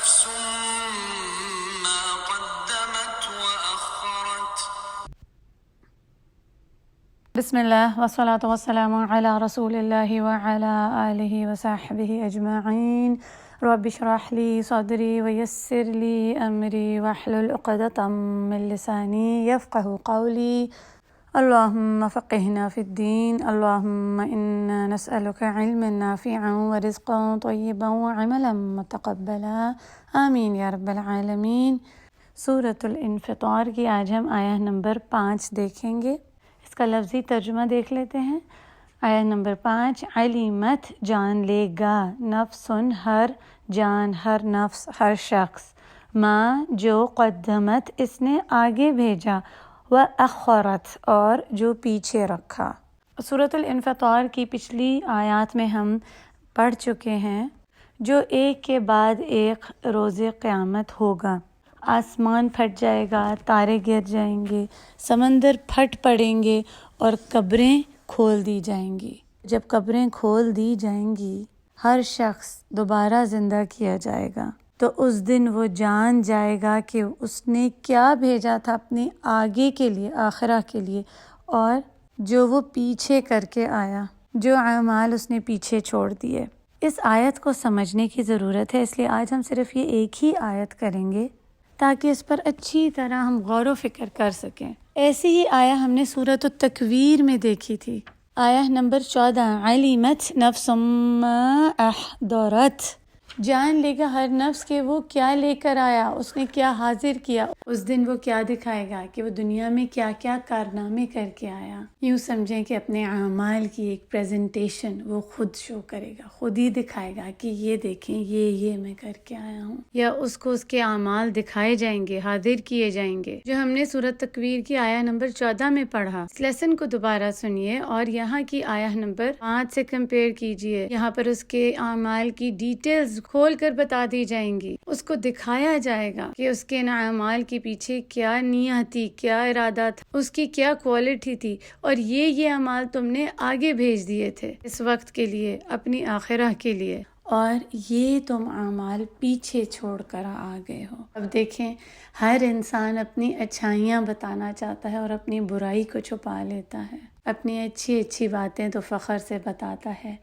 نفس ما قدمت وأخرت. بسم اللہ والصلاة والسلام علی رسول اللہ وعلی آلہ وصحبہ اجمعین. رب اشرح لی صدری ویسر لی امری واحلل عقدۃ من لسانی یفقہوا قولی. اللہم فقہنا فی الدین. اللہم انا نسألک علما نافعا ورزقا طیبا وعملا متقبلا. آمین یا رب العالمین. سورۃ الانفطار کی آج ہم آیہ نمبر 5 دیکھیں گے. اس کا لفظی ترجمہ دیکھ لیتے ہیں. آیہ نمبر 5. علمت جان لے گا، نفس ہر جان، ہر نفس، ہر شخص، ما جو قدمت اس نے آگے بھیجا، وأخرت اور جو پیچھے رکھا. سورۃ الانفطار کی پچھلی آیات میں ہم پڑھ چکے ہیں جو ایک کے بعد ایک روز قیامت ہوگا. آسمان پھٹ جائے گا، تارے گر جائیں گے، سمندر پھٹ پڑیں گے اور قبریں کھول دی جائیں گی. جب قبریں کھول دی جائیں گی، ہر شخص دوبارہ زندہ کیا جائے گا، تو اس دن وہ جان جائے گا کہ اس نے کیا بھیجا تھا اپنے آگے کے لیے، آخرہ کے لیے، اور جو وہ پیچھے کر کے آیا، جو اعمال اس نے پیچھے چھوڑ دیے. اس آیت کو سمجھنے کی ضرورت ہے، اس لیے آج ہم صرف یہ ایک ہی آیت کریں گے تاکہ اس پر اچھی طرح ہم غور و فکر کر سکیں. ایسی ہی آیہ ہم نے سورۃ التکویر میں دیکھی تھی. آیہ نمبر 14. علمت نفس ما احضرت. جان لے گا ہر نفس کہ وہ کیا لے کر آیا، اس نے کیا حاضر کیا. اس دن وہ کیا دکھائے گا کہ وہ دنیا میں کیا کیا کارنامے کر کے آیا. یوں سمجھیں کہ اپنے اعمال کی ایک پریزنٹیشن وہ خود شو کرے گا، خود ہی دکھائے گا کہ یہ دیکھیں یہ میں کر کے آیا ہوں. یا اس کو اس کے اعمال دکھائے جائیں گے، حاضر کیے جائیں گے، جو ہم نے سورۃ تکویر کی آیہ نمبر 14 میں پڑھا. اس لیسن کو دوبارہ سنیے اور یہاں کی آیہ نمبر 5 سے کمپیئر کیجئے. یہاں پر اس کے اعمال کی ڈیٹیلز کھول کر بتا دی جائیں گی. اس کو دکھایا جائے گا کہ اس کے اعمال کے پیچھے کیا نیت تھی، کیا ارادہ تھا، اس کی کیا کوالٹی تھی، اور یہ اعمال تم نے آگے بھیج دیے تھے اس وقت کے لیے، اپنی آخرہ کے لیے، اور یہ تم اعمال پیچھے چھوڑ کر آ گئے ہو. اب دیکھیں، ہر انسان اپنی اچھائیاں بتانا چاہتا ہے اور اپنی برائی کو چھپا لیتا ہے. اپنی اچھی باتیں تو فخر سے بتاتا ہے،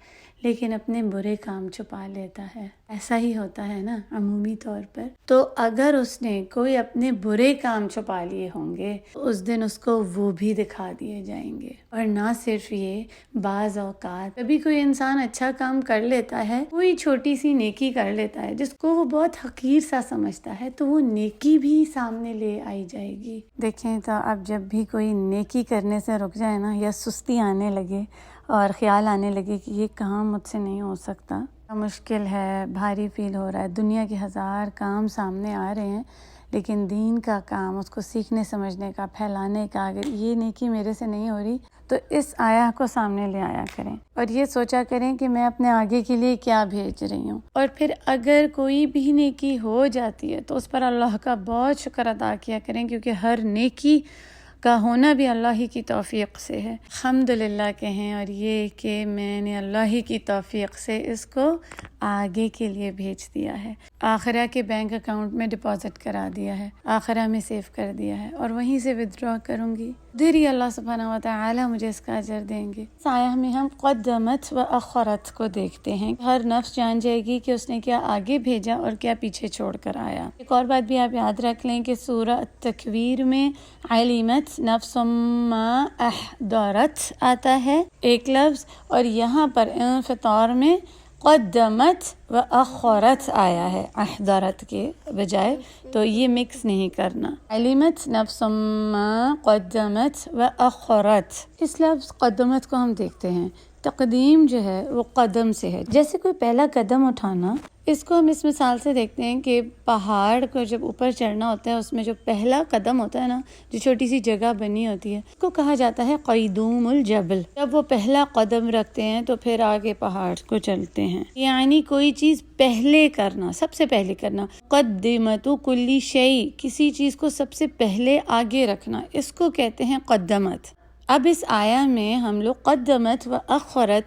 لیکن اپنے برے کام چھپا لیتا ہے. ایسا ہی ہوتا ہے نا عمومی طور پر. تو اگر اس نے کوئی اپنے برے کام چھپا لیے ہوں گے، اس دن اس کو وہ بھی دکھا دیے جائیں گے. اور نہ صرف یہ، بعض اوقات کبھی کوئی انسان اچھا کام کر لیتا ہے، کوئی چھوٹی سی نیکی کر لیتا ہے جس کو وہ بہت حقیر سا سمجھتا ہے، تو وہ نیکی بھی سامنے لے آئی جائے گی. دیکھیں تو اب جب بھی کوئی نیکی کرنے سے رک جائے نا، یا سستی آنے لگے اور خیال آنے لگے کہ یہ کام مجھ سے نہیں ہو سکتا، مشکل ہے، بھاری فیل ہو رہا ہے، دنیا کے 1000 کام سامنے آ رہے ہیں، لیکن دین کا کام، اس کو سیکھنے سمجھنے کا، پھیلانے کا، اگر یہ نیکی میرے سے نہیں ہو رہی تو اس آیہ کو سامنے لے آیا کریں اور یہ سوچا کریں کہ میں اپنے آگے کے لیے کیا بھیج رہی ہوں. اور پھر اگر کوئی بھی نیکی ہو جاتی ہے تو اس پر اللہ کا بہت شکر ادا کیا کریں، کیونکہ ہر نیکی کا ہونا بھی اللہ ہی کی توفیق سے ہے. الحمدللہ کہیں، اور یہ کہ میں نے اللہ ہی کی توفیق سے اس کو آگے کے لیے بھیج دیا ہے، آخرہ کے بینک اکاؤنٹ میں ڈپازٹ کرا دیا ہے، آخرہ میں سیو کر دیا ہے، اور وہیں سے ودرا کروں گی. ادھر ہی اللہ سبحانہ و تعالی مجھے اس کا اجر دیں گے. اس آیہ میں ہم قدمت و اخرت کو دیکھتے ہیں. ہر نفس جان جائے گی کہ اس نے کیا آگے بھیجا اور کیا پیچھے چھوڑ کر آیا. ایک اور بات بھی آپ یاد رکھ لیں کہ سورہ تکویر میں علمت نفس ما احضرت آتا ہے ایک لفظ، اور یہاں پر انفطار میں قدمت و اخرت آیا ہے احضرت کے بجائے، تو یہ مکس نہیں کرنا. علمت نفس ما قدمت و اخرت. اس لفظ قدمت کو ہم دیکھتے ہیں، تقدیم جو ہے وہ قدم سے ہے، جیسے کوئی پہلا قدم اٹھانا. اس کو ہم اس مثال سے دیکھتے ہیں کہ پہاڑ کو جب اوپر چڑھنا ہوتا ہے، اس میں جو پہلا قدم ہوتا ہے نا، جو چھوٹی سی جگہ بنی ہوتی ہے، اس کو کہا جاتا ہے قیدوم الجبل. جب وہ پہلا قدم رکھتے ہیں تو پھر آگے پہاڑ کو چلتے ہیں. یعنی کوئی چیز پہلے کرنا، سب سے پہلے کرنا. قدمت کل شیء، کسی چیز کو سب سے پہلے آگے رکھنا، اس کو کہتے ہیں قدمت. اب اس آیہ میں ہم لوگ قدمت و اخرت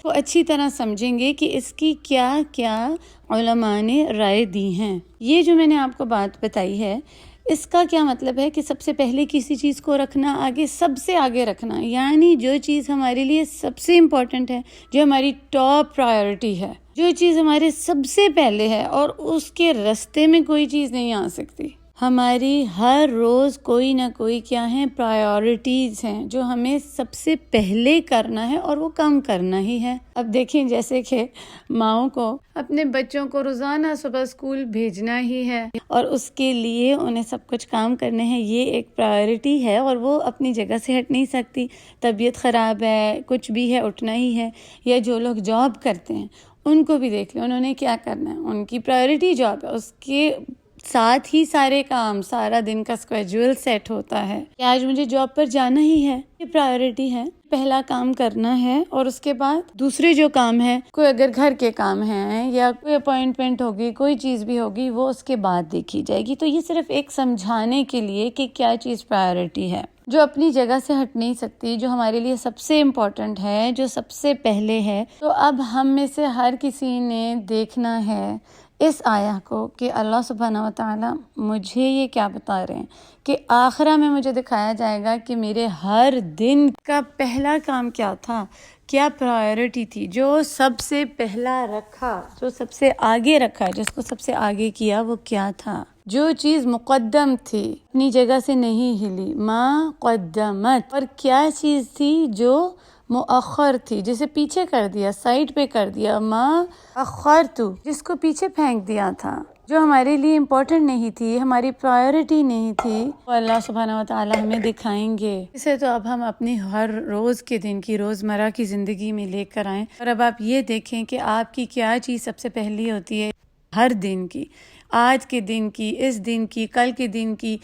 تو اچھی طرح سمجھیں گے کہ اس کی کیا کیا علماء نے رائے دی ہیں۔ یہ جو میں نے آپ کو بات بتائی ہے، اس کا کیا مطلب ہے کہ سب سے پہلے کسی چیز کو رکھنا آگے، سب سے آگے رکھنا، یعنی جو چیز ہمارے لیے سب سے امپورٹنٹ ہے، جو ہماری ٹاپ پرائیورٹی ہے، جو چیز ہمارے سب سے پہلے ہے اور اس کے راستے میں کوئی چیز نہیں آ سکتی۔ ہماری ہر روز کوئی نہ کوئی کیا ہیں، پرائیورٹیز ہیں جو ہمیں سب سے پہلے کرنا ہے اور وہ کم کرنا ہی ہے۔ اب دیکھیں جیسے کہ ماؤں کو اپنے بچوں کو روزانہ صبح اسکول بھیجنا ہی ہے اور اس کے لیے انہیں سب کچھ کام کرنے ہیں، یہ ایک پرائیورٹی ہے اور وہ اپنی جگہ سے ہٹ نہیں سکتی۔ طبیعت خراب ہے، کچھ بھی ہے، اٹھنا ہی ہے۔ یا جو لوگ جاب کرتے ہیں ان کو بھی دیکھ لیں، انہوں نے کیا کرنا ہے، ان کی پرائیورٹی جاب ہے، اس کے ساتھ ہی سارے کام، سارا دن کا اسکیجول سیٹ ہوتا ہے کہ آج مجھے جاب پر جانا ہی ہے، یہ پرائیورٹی ہے، پہلا کام کرنا ہے اور اس کے بعد دوسرے جو کام ہے، کوئی اگر گھر کے کام ہیں یا کوئی اپوائنٹمنٹ ہوگی، کوئی چیز بھی ہوگی، وہ اس کے بعد دیکھی جائے گی۔ تو یہ صرف ایک سمجھانے کے لیے کہ کیا چیز پرائیورٹی ہے، جو اپنی جگہ سے ہٹ نہیں سکتی، جو ہمارے لیے سب سے امپورٹنٹ ہے، جو سب سے پہلے ہے۔ تو اب ہم میں سے ہر کسی نے دیکھنا ہے اس آیا کو کہ اللہ سبحانہ و تعالیٰ مجھے یہ کیا بتا رہے ہیں کہ آخرہ میں مجھے دکھایا جائے گا کہ میرے ہر دن کا پہلا کام کیا تھا، کیا پرائیورٹی تھی، جو سب سے پہلا رکھا، جو سب سے آگے رکھا، جس کو سب سے آگے کیا، وہ کیا تھا۔ جو چیز مقدم تھی، اپنی جگہ سے نہیں ہلی، ما قدمت، اور کیا چیز تھی جو مؤخر تھی، جسے پیچھے کر دیا، سائڈ پہ کر دیا، ما اخرتو، جس کو پیچھے پھینک دیا تھا، جو ہمارے لیے امپورٹنٹ نہیں تھی، ہماری پرائیورٹی نہیں تھی، وہ اللہ سبحانہ و تعالیٰ ہمیں دکھائیں گے۔ اسے تو اب ہم اپنی ہر روز کے دن کی، روزمرہ کی زندگی میں لے کر آئیں، اور اب آپ یہ دیکھیں کہ آپ کی کیا چیز سب سے پہلی ہوتی ہے ہر دن کی، آج کے دن کی، اس دن کی، کل کے دن کی،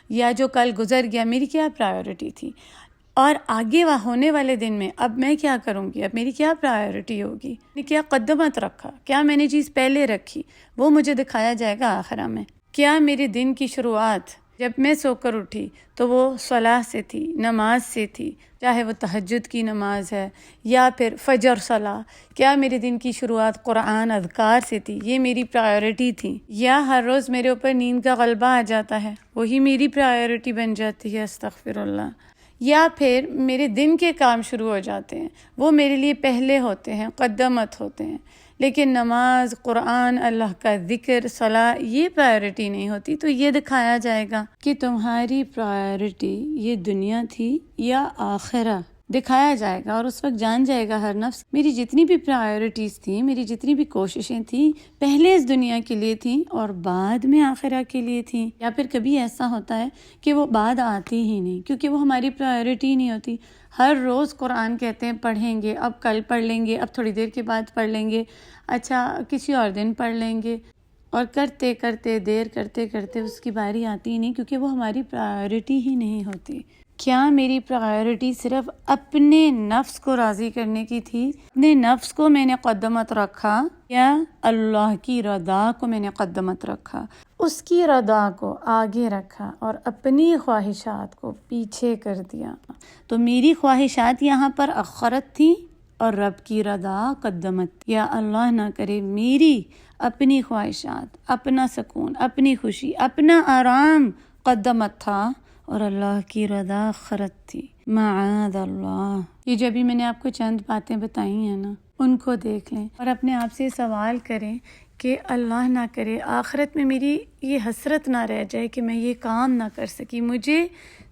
یا جو کل گزر گیا، میری کیا پرائیورٹی تھی، اور آگے ہونے والے دن میں اب میں کیا کروں گی، اب میری کیا پرائیورٹی ہوگی، میں کیا قدمت رکھا، کیا میں نے چیز پہلے رکھی، وہ مجھے دکھایا جائے گا آخرہ میں۔ کیا میرے دن کی شروعات جب میں سو کر اٹھی تو وہ صلاح سے تھی، نماز سے تھی، چاہے وہ تہجد کی نماز ہے یا پھر فجر صلاح، کیا میرے دن کی شروعات قرآن اذکار سے تھی، یہ میری پرائیورٹی تھی، یا ہر روز میرے اوپر نیند کا غلبہ آ جاتا ہے، وہی میری پرائیورٹی بن جاتی ہے، استغفر اللہ، یا پھر میرے دن کے کام شروع ہو جاتے ہیں، وہ میرے لیے پہلے ہوتے ہیں، قدمت ہوتے ہیں، لیکن نماز، قرآن، اللہ کا ذکر، صلاح، یہ پرائیورٹی نہیں ہوتی۔ تو یہ دکھایا جائے گا کہ تمہاری پرائیورٹی یہ دنیا تھی یا آخرہ، دکھایا جائے گا، اور اس وقت جان جائے گا ہر نفس میری جتنی بھی پرائیورٹیز تھیں، میری جتنی بھی کوششیں تھیں، پہلے اس دنیا کے لیے تھیں اور بعد میں آخرہ کے لیے تھیں، یا پھر کبھی ایسا ہوتا ہے کہ وہ بعد آتی ہی نہیں، کیونکہ وہ ہماری پرائیورٹی نہیں ہوتی۔ ہر روز قرآن کہتے ہیں پڑھیں گے، اب کل پڑھ لیں گے، اب تھوڑی دیر کے بعد پڑھ لیں گے، اچھا کسی اور دن پڑھ لیں گے، اور کرتے کرتے دیر کرتے کرتے اس کی باری آتی ہی نہیں، کیونکہ وہ ہماری پرائیورٹی ہی نہیں ہوتی۔ کیا میری پرائیورٹی صرف اپنے نفس کو راضی کرنے کی تھی، اپنے نفس کو میں نے قدمت رکھا، یا اللہ کی رضا کو میں نے قدمت رکھا، اس کی رضا کو آگے رکھا اور اپنی خواہشات کو پیچھے کر دیا؟ تو میری خواہشات یہاں پر اخرت تھی اور رب کی رضا قدمت۔ یا اللہ نہ کرے میری اپنی خواہشات، اپنا سکون، اپنی خوشی، اپنا آرام قدمت تھا اور اللہ کی رضا آخرت تھی، معاذ اللہ۔ یہ جو ابھی میں نے آپ کو چند باتیں بتائی ہیں نا، ان کو دیکھ لیں اور اپنے آپ سے سوال کریں کہ اللہ نہ کرے آخرت میں میری یہ حسرت نہ رہ جائے کہ میں یہ کام نہ کر سکی، مجھے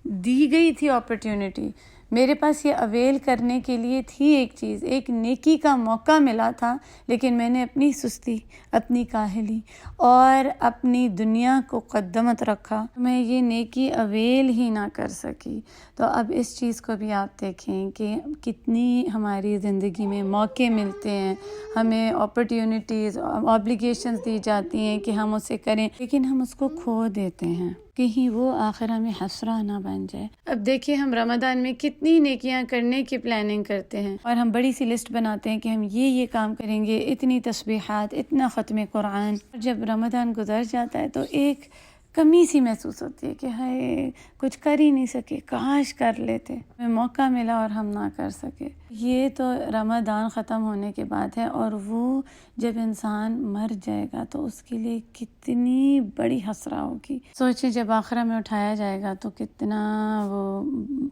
دی گئی تھی اپرچونٹی، میرے پاس یہ اویل کرنے کے لیے تھی، ایک چیز، ایک نیکی کا موقع ملا تھا، لیکن میں نے اپنی سستی، اپنی کاہلی اور اپنی دنیا کو قدمت رکھا، میں یہ نیکی اویل ہی نہ کر سکی۔ تو اب اس چیز کو بھی آپ دیکھیں کہ کتنی ہماری زندگی میں موقع ملتے ہیں، ہمیں اپرچونٹیز، آبلیگیشنز دی جاتی ہیں کہ ہم اسے کریں، لیکن ہم اس کو کھو دیتے ہیں، کہیں وہ آخرہ میں حسرہ نہ بن جائے۔ اب دیکھیں ہم رمضان میں کتنی نیکیاں کرنے کی پلاننگ کرتے ہیں، اور ہم بڑی سی لسٹ بناتے ہیں کہ ہم یہ کام کریں گے، اتنی تسبیحات، اتنا ختم قرآن، اور جب رمضان گزر جاتا ہے تو ایک کمی سی محسوس ہوتی ہے کہ ہائے کچھ کر ہی نہیں سکے، کاش کر لیتے، ہمیں موقع ملا اور ہم نہ کر سکے۔ یہ تو رمضان ختم ہونے کے بعد ہے، اور وہ جب انسان مر جائے گا تو اس کے لیے کتنی بڑی حسرت ہوگی۔ سوچیں جب آخرہ میں اٹھایا جائے گا تو کتنا وہ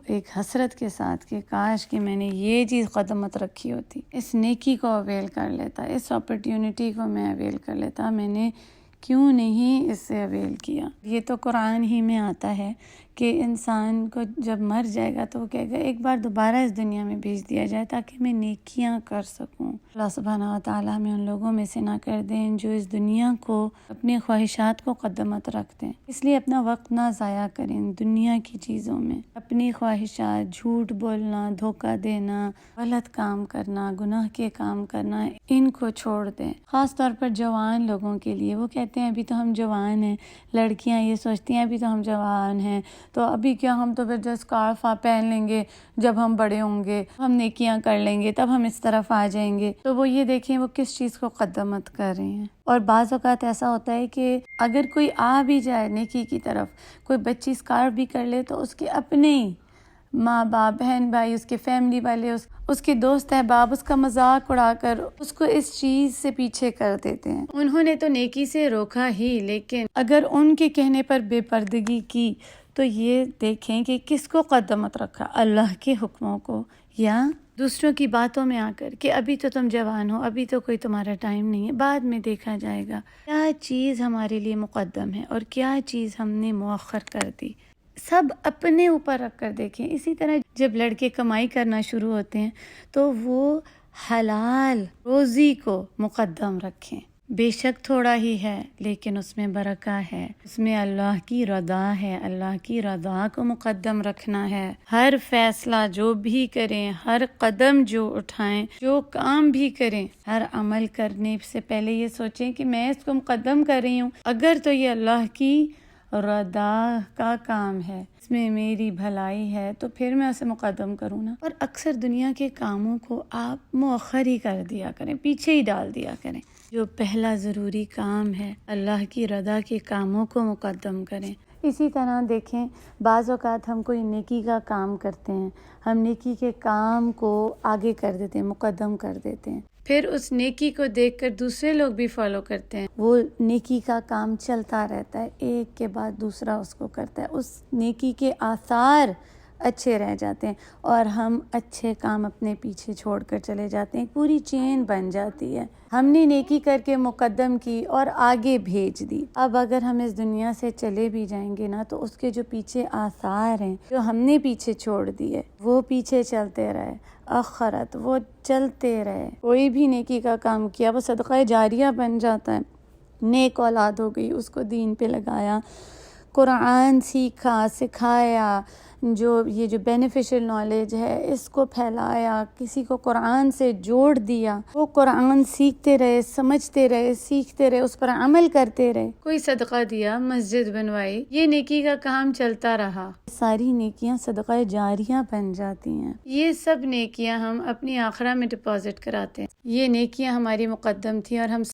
ایک حسرت کے ساتھ کہ کاش کہ میں نے یہ چیز قدمت رکھی ہوتی، اس نیکی کو اویل کر لیتا، اس اپرچونٹی کو میں اویل کر لیتا، میں نے کیوں نہیں اس سے اویل کیا۔ یہ تو قرآن ہی میں آتا ہے کہ انسان کو جب مر جائے گا تو وہ کہے گا ایک بار دوبارہ اس دنیا میں بھیج دیا جائے تاکہ میں نیکیاں کر سکوں۔ اللہ سبحانہ و تعالیٰ میں ان لوگوں میں سے نہ کر دیں جو اس دنیا کو اپنی خواہشات کو قدمت رکھ دیں۔ اس لیے اپنا وقت نہ ضائع کریں دنیا کی چیزوں میں، اپنی خواہشات، جھوٹ بولنا، دھوکہ دینا، غلط کام کرنا، گناہ کے کام کرنا، ان کو چھوڑ دیں۔ خاص طور پر جوان لوگوں کے لیے، وہ کہتے ہیں ابھی تو ہم جوان ہیں، لڑکیاں یہ سوچتی ہیں ابھی تو ہم جوان ہیں تو ابھی کیا، ہم تو پھر جو اسکارف پہن لیں گے جب ہم بڑے ہوں گے، ہم نیکیاں کر لیں گے، تب ہم اس طرف آ جائیں گے۔ تو وہ یہ دیکھیں وہ کس چیز کو قدمت کر رہے ہیں۔ اور بعض اوقات ایسا ہوتا ہے کہ اگر کوئی آ بھی جائے نیکی کی طرف، کوئی بچی اسکارف بھی کر لے تو اس کے اپنے ماں باپ، بہن بھائی، اس کے فیملی والے، اس کے دوست احباب اس کا مذاق اڑا کر اس کو اس چیز سے پیچھے کر دیتے ہیں۔ انہوں نے تو نیکی سے روکا ہی، لیکن اگر ان کے کہنے پر بے پردگی کی تو یہ دیکھیں کہ کس کو قدمت رکھا، اللہ کے حکموں کو یا دوسروں کی باتوں میں آ کر کہ ابھی تو تم جوان ہو، ابھی تو کوئی تمہارا ٹائم نہیں ہے، بعد میں دیکھا جائے گا۔ کیا چیز ہمارے لیے مقدم ہے اور کیا چیز ہم نے مؤخر کر دی، سب اپنے اوپر رکھ کر دیکھیں۔ اسی طرح جب لڑکے کمائی کرنا شروع ہوتے ہیں تو وہ حلال روزی کو مقدم رکھیں، بے شک تھوڑا ہی ہے لیکن اس میں برکہ ہے، اس میں اللہ کی رضا ہے، اللہ کی رضا کو مقدم رکھنا ہے۔ ہر فیصلہ جو بھی کریں، ہر قدم جو اٹھائیں، جو کام بھی کریں، ہر عمل کرنے سے پہلے یہ سوچیں کہ میں اس کو مقدم کر رہی ہوں، اگر تو یہ اللہ کی رضا کا کام ہے، اس میں میری بھلائی ہے تو پھر میں اسے مقدم کروں نا۔ اور اکثر دنیا کے کاموں کو آپ مؤخر ہی کر دیا کریں، پیچھے ہی ڈال دیا کریں۔ جو پہلا ضروری کام ہے اللہ کی رضا کے کاموں کو مقدم کریں۔ اسی طرح دیکھیں بعض اوقات ہم کوئی نیکی کا کام کرتے ہیں، ہم نیکی کے کام کو آگے کر دیتے ہیں، مقدم کر دیتے ہیں، پھر اس نیکی کو دیکھ کر دوسرے لوگ بھی فالو کرتے ہیں، وہ نیکی کا کام چلتا رہتا ہے، ایک کے بعد دوسرا اس کو کرتا ہے، اس نیکی کے آثار اچھے رہ جاتے ہیں اور ہم اچھے کام اپنے پیچھے چھوڑ کر چلے جاتے ہیں، پوری چین بن جاتی ہے۔ ہم نے نیکی کر کے مقدم کی اور آگے بھیج دی۔ اب اگر ہم اس دنیا سے چلے بھی جائیں گے نا تو اس کے جو پیچھے آثار ہیں جو ہم نے پیچھے چھوڑ دیے وہ پیچھے چلتے رہے، آخرت وہ چلتے رہے۔ کوئی بھی نیکی کا کام کیا وہ صدقہ جاریہ بن جاتا ہے، نیک اولاد ہو گئی، اس کو دین پہ لگایا، قرآن سیکھا، سکھایا، یہ جو بینیفیشل نالج ہے اس کو پھیلایا، کسی کو قرآن سے جوڑ دیا، وہ قرآن سیکھتے رہے، سمجھتے رہے، سیکھتے رہے، اس پر عمل کرتے رہے، کوئی صدقہ دیا، مسجد بنوائی، یہ نیکی کا کام چلتا رہا، ساری نیکیاں صدقہ جاریہ بن جاتی ہیں۔ یہ سب نیکیاں ہم اپنی آخرہ میں ڈپازٹ کراتے ہیں، یہ نیکیاں ہماری مقدم تھیں اور ہم